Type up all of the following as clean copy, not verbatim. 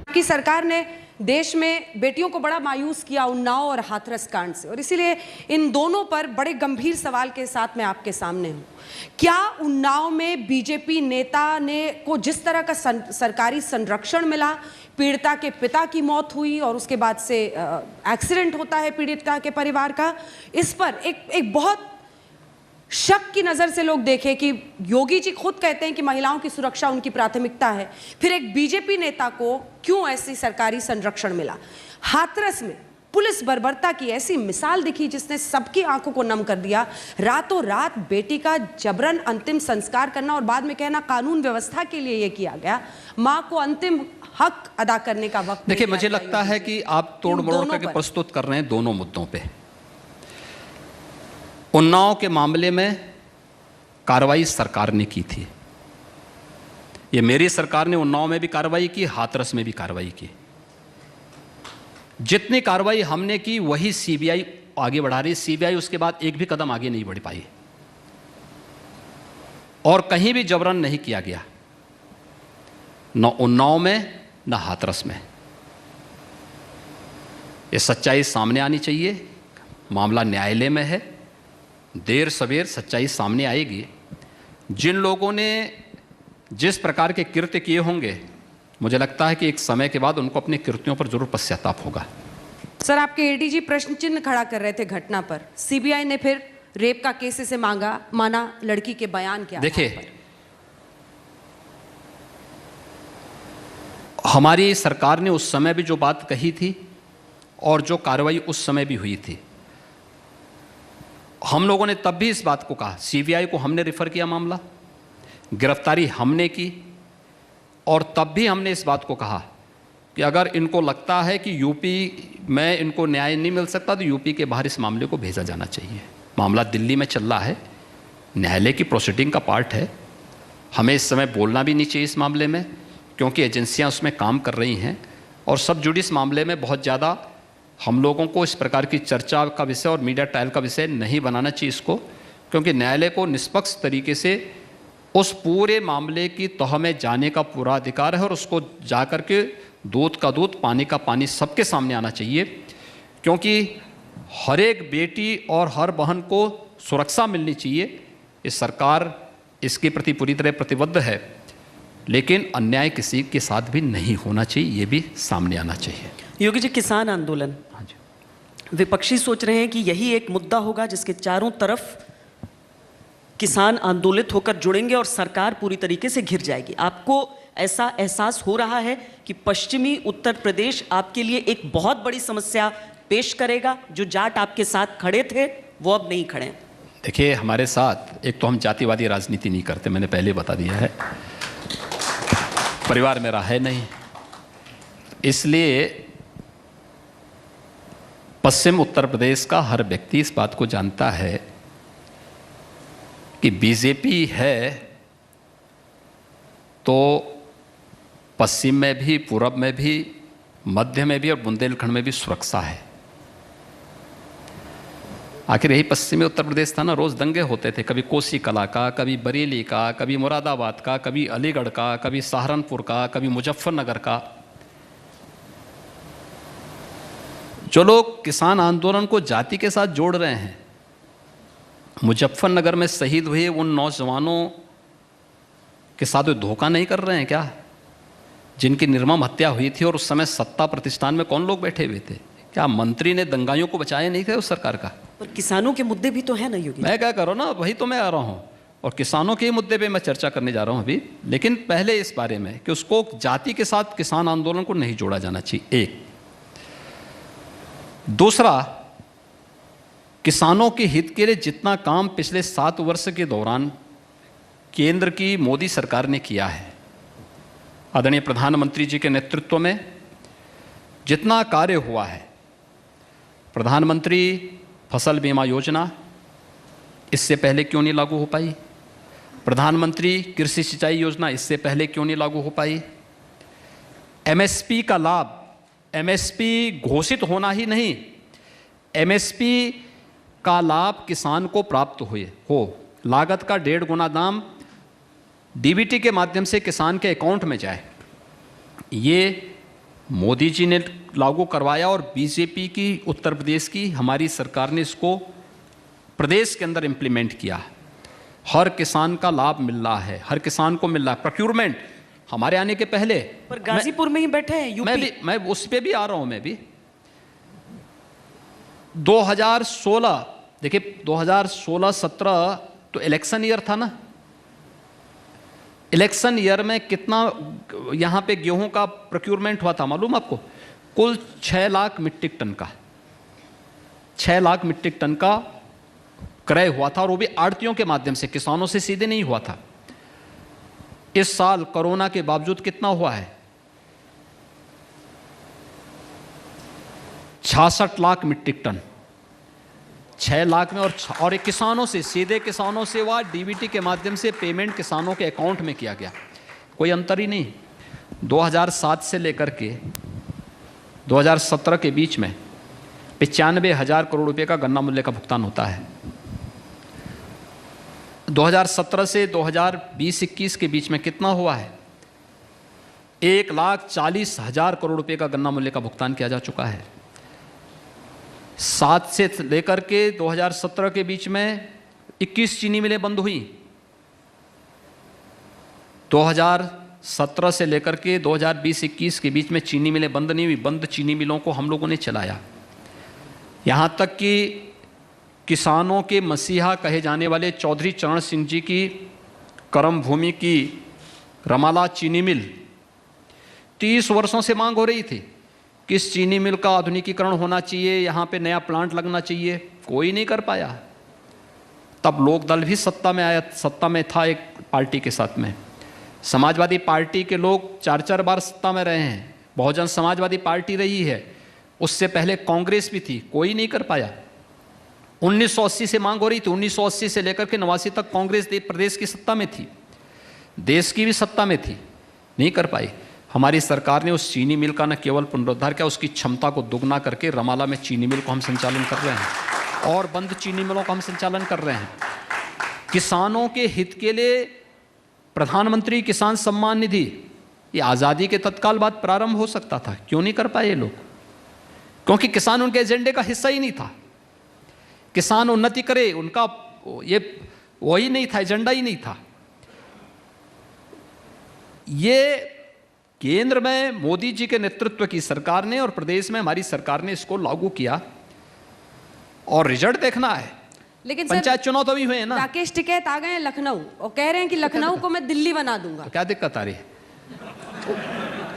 की सरकार ने देश में बेटियों को बड़ा मायूस किया उन्नाव और हाथरस कांड से, और इसीलिए इन दोनों पर बड़े गंभीर सवाल के साथ मैं आपके सामने हूं। क्या उन्नाव में बीजेपी नेता को जिस तरह का सरकारी संरक्षण मिला, पीड़िता के पिता की मौत हुई और उसके बाद से एक्सीडेंट होता है पीड़िता के परिवार का, इस पर एक बहुत शक की नजर से लोग देखें कि योगी जी खुद कहते हैं कि महिलाओं की सुरक्षा उनकी प्राथमिकता है, फिर एक बीजेपी नेता को क्यों ऐसी सरकारी संरक्षण मिला? हाथरस में पुलिस बर्बरता की ऐसी मिसाल दिखी जिसने सबकी आंखों को नम कर दिया। रातों रात बेटी का जबरन अंतिम संस्कार करना और बाद में कहना कानून व्यवस्था के लिए यह किया गया। मां को अंतिम हक अदा करने का वक्त। देखिए, मुझे लगता है कि आप तोड़ मरोड़ करके प्रस्तुत कर रहे हैं दोनों मुद्दों पे। उन्नाव के मामले में कार्रवाई सरकार ने की थी। ये मेरी सरकार ने उन्नाव में भी कार्रवाई की, हाथरस में भी कार्रवाई की। जितनी कार्रवाई हमने की वही सीबीआई आगे बढ़ा रही। सीबीआई उसके बाद एक भी कदम आगे नहीं बढ़ पाई और कहीं भी जबरन नहीं किया गया, न उन्नाव में न हाथरस में। ये सच्चाई सामने आनी चाहिए। मामला न्यायालय में है, देर सवेर सच्चाई सामने आएगी। जिन लोगों ने जिस प्रकार के कृत्य किए होंगे, मुझे लगता है कि एक समय के बाद उनको अपने कृत्यों पर जरूर पश्चाताप होगा। सर, आपके एडीजी प्रश्न चिन्ह खड़ा कर रहे थे घटना पर। सीबीआई ने फिर रेप का केस से माना लड़की के बयान क्या? देखिए, हमारी सरकार ने उस समय भी जो बात कही थी और जो कार्रवाई उस समय भी हुई थी, हम लोगों ने तब भी इस बात को कहा। सीबीआई को हमने रिफर किया मामला, गिरफ्तारी हमने की और तब भी हमने इस बात को कहा कि अगर इनको लगता है कि यूपी में इनको न्याय नहीं मिल सकता तो यूपी के बाहर इस मामले को भेजा जाना चाहिए। मामला दिल्ली में चल रहा है, न्यायालय की प्रोसीडिंग का पार्ट है। हमें इस समय बोलना भी नहीं चाहिए इस मामले में, क्योंकि एजेंसियां उसमें काम कर रही हैं और सब जुडिस मामले में बहुत ज़्यादा हम लोगों को इस प्रकार की चर्चा का विषय और मीडिया ट्रायल का विषय नहीं बनाना चाहिए इसको, क्योंकि न्यायालय को निष्पक्ष तरीके से उस पूरे मामले की तह में जाने का पूरा अधिकार है और उसको जाकर के दूध का दूध पानी का पानी सबके सामने आना चाहिए, क्योंकि हर एक बेटी और हर बहन को सुरक्षा मिलनी चाहिए। ये सरकार इसके प्रति पूरी तरह प्रतिबद्ध है, लेकिन अन्याय किसी के साथ भी नहीं होना चाहिए, ये भी सामने आना चाहिए। योगी जी, किसान आंदोलन, विपक्षी सोच रहे हैं कि यही एक मुद्दा होगा जिसके चारों तरफ किसान आंदोलित होकर जुड़ेंगे और सरकार पूरी तरीके से घिर जाएगी। आपको ऐसा एहसास हो रहा है कि पश्चिमी उत्तर प्रदेश आपके लिए एक बहुत बड़ी समस्या पेश करेगा? जो जाट आपके साथ खड़े थे वो अब नहीं खड़े। देखिए, हमारे साथ एक तो हम जातिवादी राजनीति नहीं करते, मैंने पहले बता दिया है। परिवार मेरा है नहीं, इसलिए पश्चिम उत्तर प्रदेश का हर व्यक्ति इस बात को जानता है कि बीजेपी है तो पश्चिम में भी, पूरब में भी, मध्य में भी और बुंदेलखंड में भी सुरक्षा है। आखिर यही पश्चिमी उत्तर प्रदेश था ना। रोज दंगे होते थे, कभी कोसी कला का, कभी बरेली का, कभी मुरादाबाद का, कभी अलीगढ़ का, कभी सहारनपुर का, कभी मुजफ्फरनगर का। जो लोग किसान आंदोलन को जाति के साथ जोड़ रहे हैं, मुजफ्फरनगर में शहीद हुए उन नौजवानों के साथ वो धोखा नहीं कर रहे हैं क्या, जिनकी निर्मम हत्या हुई थी और उस समय सत्ता प्रतिष्ठान में कौन लोग बैठे हुए थे? क्या मंत्री ने दंगाइयों को बचाया नहीं थे उस सरकार का? पर किसानों के मुद्दे भी तो है ना योगी। मैं क्या करूँ ना, वही तो मैं आ रहा हूँ और किसानों के मुद्दे पे मैं चर्चा करने जा रहा हूँ अभी। लेकिन पहले इस बारे में कि उसको जाति के साथ किसान आंदोलन को नहीं जोड़ा जाना चाहिए, एक। दूसरा, किसानों के हित के लिए जितना काम पिछले 7 वर्ष के दौरान केंद्र की मोदी सरकार ने किया है, आदरणीय प्रधानमंत्री जी के नेतृत्व में जितना कार्य हुआ है, प्रधानमंत्री फसल बीमा योजना इससे पहले क्यों नहीं लागू हो पाई? प्रधानमंत्री कृषि सिंचाई योजना इससे पहले क्यों नहीं लागू हो पाई? एमएसपी का लाभ, एमएसपी घोषित होना ही नहीं, एमएसपी का लाभ किसान को प्राप्त हो, लागत का 1.5 गुना दाम डीबीटी के माध्यम से किसान के अकाउंट में जाए, ये मोदी जी ने लागू करवाया और बीजेपी की उत्तर प्रदेश की हमारी सरकार ने इसको प्रदेश के अंदर इम्प्लीमेंट किया। हर किसान का लाभ मिल रहा है, हर किसान को मिल रहा है। प्रोक्यूरमेंट हमारे आने के पहले, पर गाजीपुर में ही बैठे हैं यूपी। मैं उस पे भी आ रहा हूं। मैं भी 2016, देखिए 2016-17 तो इलेक्शन ईयर था ना। इलेक्शन ईयर में कितना यहाँ पे गेहूं का प्रोक्यूरमेंट हुआ था मालूम आपको? कुल 6 लाख मीट्रिक टन का, 6 लाख मीट्रिक टन का क्रय हुआ था, और वो भी आड़तियों के माध्यम से, किसानों से सीधे नहीं हुआ था। इस साल कोरोना के बावजूद कितना हुआ है? 66 लाख मीट्रिक टन, 6 लाख में, और एक किसानों से, सीधे किसानों से हुआ, डीबीटी के माध्यम से पेमेंट किसानों के अकाउंट में किया गया। कोई अंतर ही नहीं। 2007 से लेकर के 2017 के बीच में 95,000 करोड़ रुपए का गन्ना मूल्य का भुगतान होता है। 2017 से 2020-21 के बीच में कितना हुआ है? 1,40,000 करोड़ रुपए का गन्ना मूल्य का भुगतान किया जा चुका है। 7 से लेकर के 2017 के बीच में 21 चीनी मिलें बंद हुई। 2017 से लेकर के 2020-21 के बीच में चीनी मिलें बंद नहीं हुई। बंद चीनी मिलों को हम लोगों ने चलाया। यहाँ तक कि किसानों के मसीहा कहे जाने वाले चौधरी चरण सिंह जी की कर्म भूमि की रमाला चीनी मिल 30 वर्षों से मांग हो रही थी कि इस चीनी मिल का आधुनिकीकरण होना चाहिए, यहाँ पे नया प्लांट लगना चाहिए। कोई नहीं कर पाया। तब लोक दल भी सत्ता में आया, सत्ता में था एक पार्टी के साथ में। समाजवादी पार्टी के लोग 4-4 बार सत्ता में रहे हैं। बहुजन समाजवादी पार्टी रही है, उससे पहले कांग्रेस भी थी, कोई नहीं कर पाया। 1980 से मांग हो रही थी, 1980 से लेकर के 89 तक कांग्रेस प्रदेश की सत्ता में थी, देश की भी सत्ता में थी, नहीं कर पाई। हमारी सरकार ने उस चीनी मिल का न केवल पुनरुद्धार किया, उसकी क्षमता को दुगना करके रमाला में चीनी मिल को हम संचालन कर रहे हैं और बंद चीनी मिलों का हम संचालन कर रहे हैं। किसानों के हित के लिए प्रधानमंत्री किसान सम्मान निधि, ये आज़ादी के तत्काल बाद प्रारंभ हो सकता था, क्यों नहीं कर पाए ये लोग? क्योंकि किसान उनके एजेंडे का हिस्सा ही नहीं था। किसान उन्नति करे, उनका ये वही नहीं था, एजेंडा ही नहीं था। ये केंद्र में मोदी जी के नेतृत्व की सरकार ने और प्रदेश में हमारी सरकार ने इसको लागू किया और रिजल्ट देखना है। लेकिन पंचायत चुनाव तो भी हुए हैं ना। राकेश टिकैत आ गए हैं लखनऊ और कह रहे हैं कि लखनऊ को मैं दिल्ली बना दूंगा। तो क्या दिक्कत आ रही है?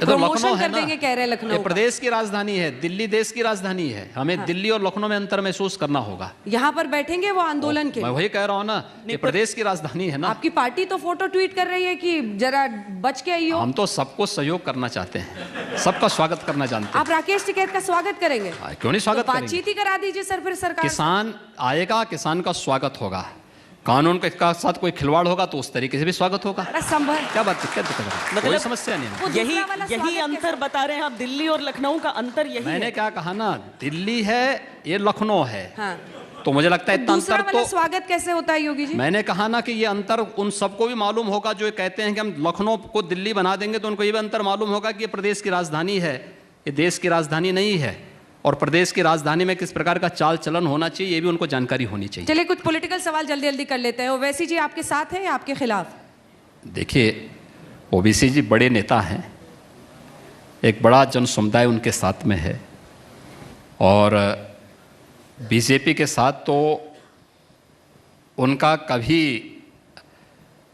तो प्रमोशन लखनऊ है कर ना, देंगे कह रहे हैं लखनऊ ये का। प्रदेश की राजधानी है, दिल्ली देश की राजधानी है। हमें दिल्ली और लखनऊ में अंतर महसूस करना होगा। यहाँ पर बैठेंगे वो आंदोलन के। मैं वही कह रहा हूँ ना, ये प्रदेश की राजधानी है ना। आपकी पार्टी तो फोटो ट्वीट कर रही है कि जरा बच के आइयो। हम तो सबको सहयोग करना चाहते हैं, सबका स्वागत करना जानते हैं। आप राकेश टिकैत का स्वागत करेंगे? क्यों नहीं स्वागत तो करेंगे? बातचीत ही करा दीजिए सर फिर सरकार। किसान आएगा, किसान का स्वागत होगा। कानून के साथ कोई खिलवाड़ होगा तो उस तरीके से भी स्वागत होगा। अरे संभल क्या बात है, क्या दिक्कत है? कोई समस्या नहीं है। वो यही दूसरा वाला यही स्वागत अंतर कैसे? बता रहे हैं आप, दिल्ली और लखनऊ का अंतर यही मैंने है। क्या कहा ना, दिल्ली है, ये लखनऊ है। हाँ। तो मुझे लगता है इतना दूसरा अंतर वाला तो स्वागत कैसे होता है योगी जी? मैंने कहा ना कि ये अंतर उन सबको भी मालूम होगा जो कहते हैं कि हम लखनऊ को दिल्ली बना देंगे, तो उनको ये भी अंतर मालूम होगा कि ये प्रदेश की राजधानी है, ये देश की राजधानी नहीं है। और प्रदेश की राजधानी में किस प्रकार का चाल चलन होना चाहिए ये भी उनको जानकारी होनी चाहिए। चलिए कुछ पॉलिटिकल सवाल जल्दी जल्दी कर लेते हैं। ओवैसी जी आपके साथ हैं या आपके खिलाफ? देखिए, ओबीसी जी बड़े नेता हैं, एक बड़ा जन समुदाय उनके साथ में है, और बीजेपी के साथ तो उनका कभी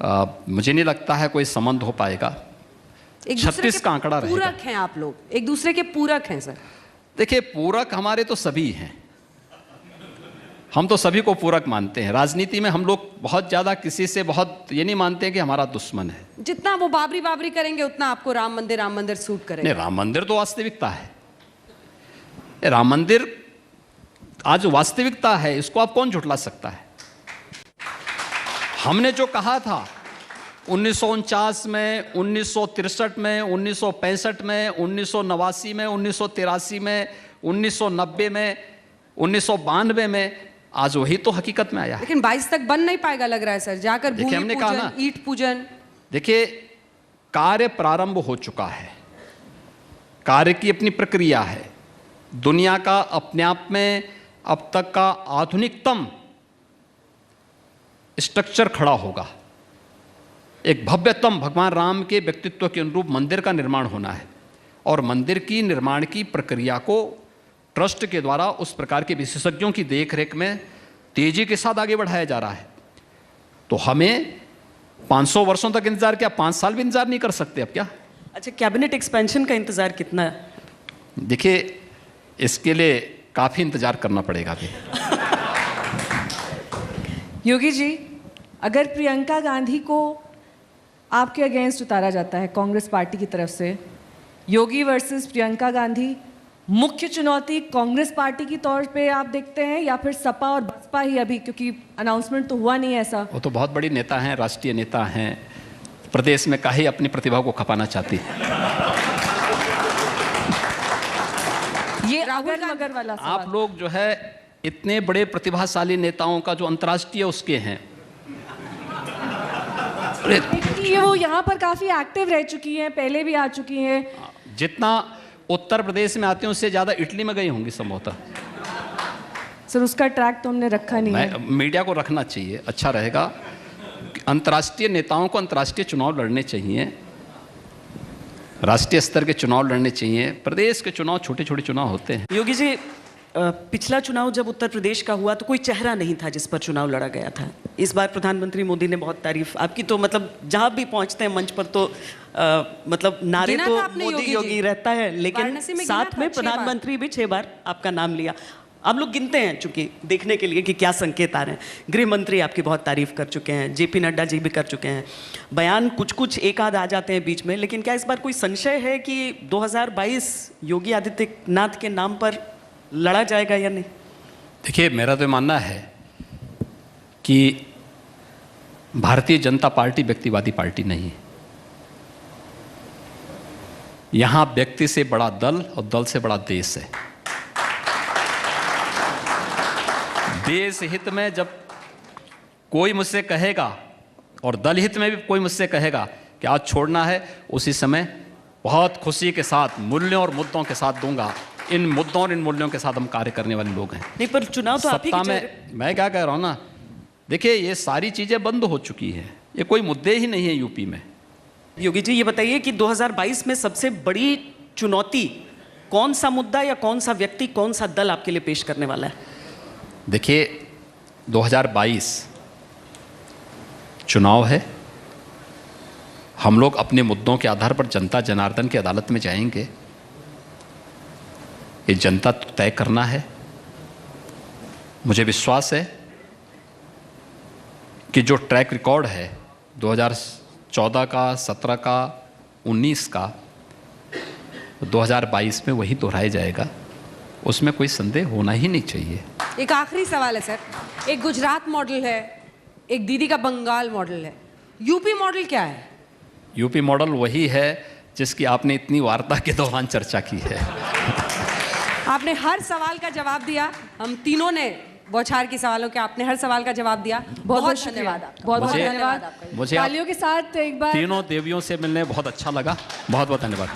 मुझे नहीं लगता है कोई संबंध हो पाएगा। एक दूसरे 36 के का आंकड़ा रहेगा। पूरक हैं आप लोग, एक दूसरे के पूरक हैं सर। देखिए, पूरक हमारे तो सभी हैं, हम तो सभी को पूरक मानते हैं। राजनीति में हम लोग बहुत ज़्यादा किसी से बहुत ये नहीं मानते हैं कि हमारा दुश्मन है। जितना वो बाबरी बाबरी करेंगे उतना आपको राम मंदिर सूट करेगा। नहीं, राम मंदिर तो वास्तविकता है। राम मंदिर आज वास्तविकता है, इसको आप कौन झुठला सकता है? हमने जो कहा था 1949 में, 1963 में, 1965 में, 1989 में, 1983 में, 1990 में, 1992 में, आज वही तो हकीकत में आया है। लेकिन 22 तक बन नहीं पाएगा लग रहा है सर, जाकर देखिए, भूमि हमने कहा पूजन, ना, ईंट पूजन। देखिए, कार्य प्रारंभ हो चुका है। कार्य की अपनी प्रक्रिया है। दुनिया का अपने आप में अब तक का आधुनिकतम स्ट्रक्चर खड़ा होगा। एक भव्यतम भगवान राम के व्यक्तित्व के अनुरूप मंदिर का निर्माण होना है और मंदिर की निर्माण की प्रक्रिया को ट्रस्ट के द्वारा उस प्रकार के विशेषज्ञों की देखरेख में तेजी के साथ आगे बढ़ाया जा रहा है। तो हमें 500 वर्षों तक इंतजार किया, 5 साल भी इंतजार नहीं कर सकते अब क्या? अच्छा, कैबिनेट एक्सपेंशन का इंतजार कितना है? देखिए, इसके लिए काफ़ी इंतजार करना पड़ेगा अभी। योगी जी, अगर प्रियंका गांधी को आपके अगेंस्ट उतारा जाता है कांग्रेस पार्टी की तरफ से, योगी वर्सेस प्रियंका गांधी, मुख्य चुनौती कांग्रेस पार्टी की तौर पे आप देखते हैं या फिर सपा और बसपा ही अभी, क्योंकि अनाउंसमेंट तो हुआ नहीं है ऐसा? वो तो बहुत बड़ी नेता हैं, राष्ट्रीय नेता हैं, प्रदेश में काहे अपनी प्रतिभा को खपाना चाहती है। ये अगर मगर वाला सवाल। आप लोग जो है इतने बड़े प्रतिभाशाली नेताओं का जो अंतर्राष्ट्रीय उसके हैं, ये वो यहाँ पर काफी एक्टिव रह चुकी हैं, पहले भी आ चुकी हैं। जितना उत्तर प्रदेश में आते हैं उससे ज्यादा इटली में गई होंगी संभवतः। सर, उसका ट्रैक तो हमने रखा नहीं है। मीडिया को रखना चाहिए, अच्छा रहेगा। अंतर्राष्ट्रीय नेताओं को अंतर्राष्ट्रीय चुनाव लड़ने चाहिए, राष्ट्रीय स्तर के चुनाव लड़ने चाहिए। प्रदेश के चुनाव छोटे छोटे चुनाव होते हैं। योगी जी, पिछला चुनाव जब उत्तर प्रदेश का हुआ तो कोई चेहरा नहीं था जिस पर चुनाव लड़ा गया था। इस बार प्रधानमंत्री मोदी ने बहुत तारीफ आपकी, तो मतलब जहां भी पहुंचते हैं मंच पर तो मतलब नारे तो मोदी योगी रहता है, लेकिन साथ में प्रधानमंत्री भी 6 बार आपका नाम लिया। हम लोग गिनते हैं चूंकि देखने के लिए कि क्या संकेत आ रहे हैं। गृह मंत्री आपकी बहुत तारीफ कर चुके हैं, जेपी नड्डा जी भी कर चुके हैं। बयान कुछ कुछ एक आध आ जाते हैं बीच में, लेकिन क्या इस बार कोई संशय है कि 2022 योगी आदित्यनाथ के नाम पर लड़ा जाएगा या नहीं? देखिए, मेरा तो मानना है कि भारतीय जनता पार्टी व्यक्तिवादी पार्टी नहीं है। यहां व्यक्ति से बड़ा दल और दल से बड़ा देश है। देश हित में जब कोई मुझसे कहेगा और दल हित में भी कोई मुझसे कहेगा कि आज छोड़ना है, उसी समय बहुत खुशी के साथ मूल्यों और मुद्दों के साथ दूंगा। इन मुद्दों और इन मूल्यों के साथ हम कार्य करने वाले लोग हैं। नहीं, पर चुनाव तो आप ही सत्ता में मैं क्या कह रहा हूं ना, देखिए ये सारी चीजें बंद हो चुकी हैं, ये कोई मुद्दे ही नहीं है यूपी में। योगी जी, ये बताइए कि 2022 में सबसे बड़ी चुनौती कौन सा मुद्दा या कौन सा व्यक्ति, कौन सा दल आपके लिए पेश करने वाला है? देखिए, 2022 चुनाव है। हम लोग अपने मुद्दों के आधार पर जनता जनार्दन की अदालत में जाएंगे। ये जनता तो तय करना है। मुझे विश्वास है कि जो ट्रैक रिकॉर्ड है 2014 का, 17 का, 19 का, 2022 में वही दोहराया जाएगा। उसमें कोई संदेह होना ही नहीं चाहिए। एक आखिरी सवाल है सर, एक गुजरात मॉडल है, एक दीदी का बंगाल मॉडल है, यूपी मॉडल क्या है? यूपी मॉडल वही है जिसकी आपने इतनी वार्ता के दौरान चर्चा की है। आपने हर सवाल का जवाब दिया, हम तीनों ने बौछार के सवालों के, आपने हर सवाल का जवाब दिया। बहुत धन्यवाद आपका। बहुत धन्यवाद। मुझे तालियों के साथ एक बार तीनों देवियों से मिलने बहुत अच्छा लगा। बहुत बहुत धन्यवाद।